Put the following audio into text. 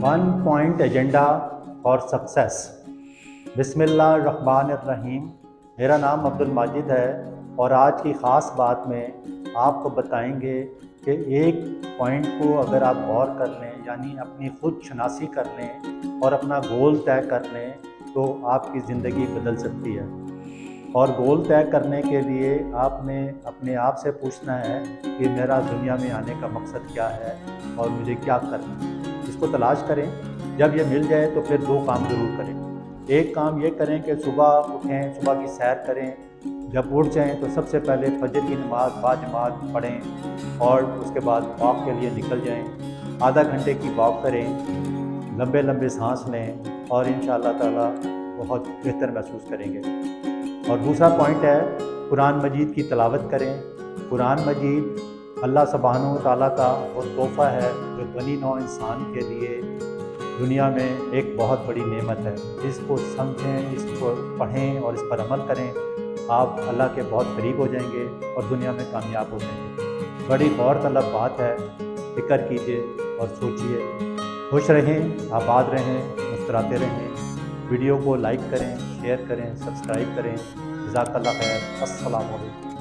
One point agenda for success. बिस्मिल्लाहिर्रहमानिर्रहीम। मेरा नाम अब्दुल माजिद है और आज की ख़ास बात में आपको बताएंगे कि एक पॉइंट को अगर आप गौर कर लें, यानी अपनी खुद शनासी कर लें और अपना गोल तय कर लें, तो आपकी ज़िंदगी बदल सकती है। और गोल तय करने के लिए आपने अपने आप से पूछना है कि मेरा दुनिया में आने का मकसद क्या है और मुझे क्या करना है। इसको तलाश करें। जब ये मिल जाए तो फिर दो काम ज़रूर करें। एक काम ये करें कि सुबह उठें, सुबह की सैर करें। जब उठ जाएं तो सबसे पहले फजर की नमाज बाजमात पढ़ें और उसके बाद वॉक के लिए निकल जाएं। आधा घंटे की वॉक करें, लंबे लंबे सांस लें और इंशाअल्लाह ताला बहुत बेहतर महसूस करेंगे। और दूसरा पॉइंट है, कुरान मजीद की तिलावत करें। कुरान मजीद अल्लाह सुब्हानहू व तआला का वो तोहफ़ा है जो बनी नौ इंसान के लिए दुनिया में एक बहुत बड़ी नेमत है। इसको समझें, इसको पढ़ें और इस पर अमल करें। आप अल्लाह के बहुत करीब हो जाएंगे और दुनिया में कामयाब हो जाएंगे। बड़ी गौर तलब बात है, फ़िक्र कीजिए और सोचिए। खुश रहें, आबाद रहें, मुस्कुराते रहें। वीडियो को लाइक करें, शेयर करें, सब्सक्राइब करें। जज़ाकल्लाह खैर। अस्सलामु अलैकुम।